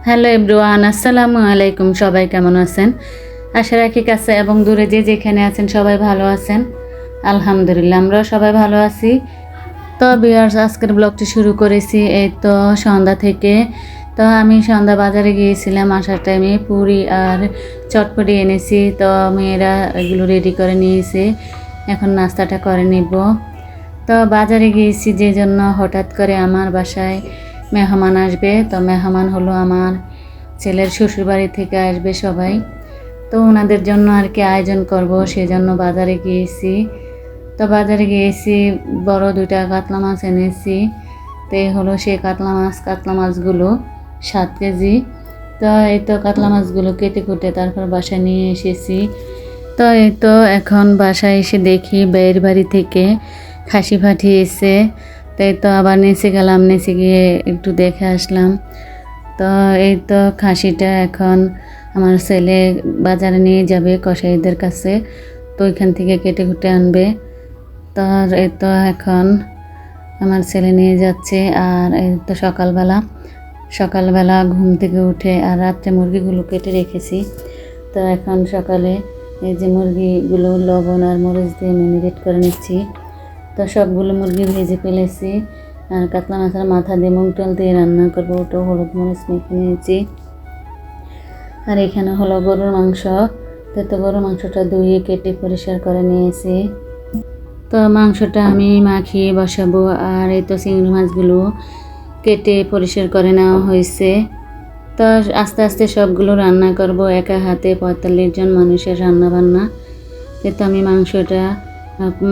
Hello everyone, আসসালামু আলাইকুম। সবাই কেমন আছেন? আশা রাখি কাছে এবং দূরে যে যেখানে আছেন সবাই ভালো আছেন। আলহামদুলিল্লাহ, আমরাও সবাই ভালো আছি। তো ভিউয়ার্স, আজকের ব্লগটি শুরু করেছি এই তো সন্ধ্যা থেকে। তো আমি সন্ধ্যা বাজারে গিয়েছিলাম, আসার টাইমে পুরি আর চটপটি এনেছি। তো মেয়েরা এগুলো রেডি করে নিয়েছে, এখন নাস্তাটা করে নিব। তো বাজারে গিয়েছি যে জন্য হঠাৎ করে আমার বাসায় মেহমান আসবে। তো মেহমান হলো আমার ছেলের শ্বশুরবাড়ি থেকে আসবে সবাই। তো ওনাদের জন্য আর কি আয়োজন করব, সেজন্য বাজারে গিয়েছি। তো বাজারে গিয়েছি, বড় 2টা কাতলা মাছ এনেছি। তো এই হলো সেই কাতলা মাছগুলো 7 কেজি। তো এই তো কাতলা মাছগুলো কেটে কুটে তারপর বাসায় নিয়ে এসেছি। তো এই তো এখন বাসায় এসে দেখি বের বাড়ি থেকে খাসি পাঠিয়েছে। তাই তো আবার নিচে গেলাম, নিচে গিয়ে একটু দেখে আসলাম। তো এই তো খাসিটা এখন আমার ছেলে বাজারে নিয়ে যাবে কসাইদের কাছে। তো ওইখান থেকে কেটে কুটে আনবে। তো এই তো এখন আমার ছেলে নিয়ে যাচ্ছে। আর এই তো সকালবেলা ঘুম থেকে উঠে আর রাত্রে মুরগিগুলো কেটে রেখেছি। তো এখন সকালে এই যে মুরগিগুলো লবণ আর মরিচ দিয়ে ম্যারিনেট করে নিচ্ছি। তো সবগুলো মুরগি ভেজে ফেলেছি। আর কাতলা মাছের মাথা দিয়ে মুগ ডাল দিয়ে রান্না করবো, ওটাও হলুদ মরিচ মেখে নিয়েছি। আর এখানে হলো গরুর মাংস। তো গরুর মাংসটা ধুয়ে কেটে পরিষ্কার করে নিয়েছি। তো মাংসটা আমি মাখিয়ে বসাবো। আর এই তো চিংড়ি মাছগুলো কেটে পরিষ্কার করে নেওয়া হয়েছে। তো আস্তে আস্তে সবগুলো রান্না করব, একা হাতে 45 জন মানুষের রান্না বান্না। তো আমি মাংসটা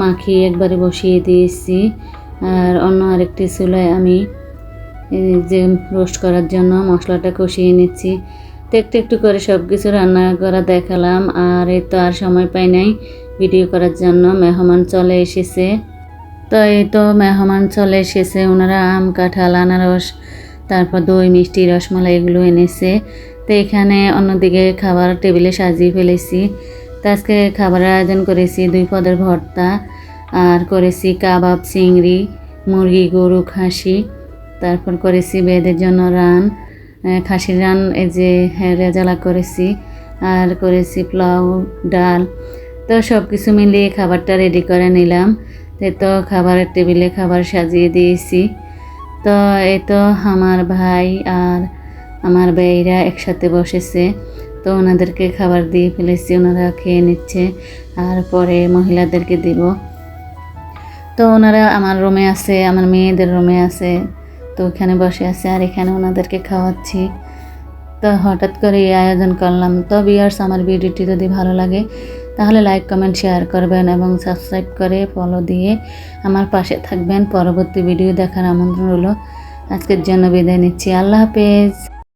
মাখিয়ে একবারে বসিয়ে দিয়েছি। আর অন্য আরেকটি চুলায় আমি যে রোস্ট করার জন্য মশলাটা কষিয়ে নিচ্ছি। তো একটু একটু করে সব কিছু রান্না করা দেখালাম। আর এই তো আর সময় পাই নাই ভিডিও করার জন্য, মেহমান চলে এসেছে। তো এই তো মেহমান চলে এসেছে, ওনারা আম, কাঁঠাল, আনারস, তারপর দই, মিষ্টি, রসমালাই এগুলো এনেছে। তো এখানে অন্যদিকে খাবার টেবিলে সাজিয়ে ফেলেছি। তো আজকে খাবারের আয়োজন করেছি 2 পদের ভর্তা, আর করেছি কাবাব, চিংড়ি, মুরগি, গরু, খাসি। তারপর করেছি বেদের জন্য খাসির রান, এই যে রেজালা করেছি। আর করেছি পোলাও, ডাল। তো সব কিছু মিলিয়ে খাবারটা রেডি করে নিলাম। তো খাবারের টেবিলে খাবার সাজিয়ে দিয়েছি। তো এই তো আমার ভাই আর আমার ভাইরা একসাথে বসেছে। তো ওনাদেরকে খাবার দিয়ে ফেলেছি, ওনারা খেয়ে নিচ্ছে। আর পরে মহিলাদেরকে দিব। তো ওনারা আমার রুমে আছে, আমার মেয়েদের রুমে আছে। তো ওখানে বসে আছে আর এখানে ওনাদেরকে খাওয়াচ্ছি। তো হঠাৎ করে এই আয়োজন করলাম। তো ভিউয়ার্স, আমার ভিডিওটি যদি ভালো লাগে তাহলে লাইক, কমেন্ট, শেয়ার করবেন এবং সাবস্ক্রাইব করে ফলো দিয়ে আমার পাশে থাকবেন। পরবর্তী ভিডিও দেখার আমন্ত্রণ রইল। আজকের জন্য বিদায় নিচ্ছি। আল্লাহ হাফেজ।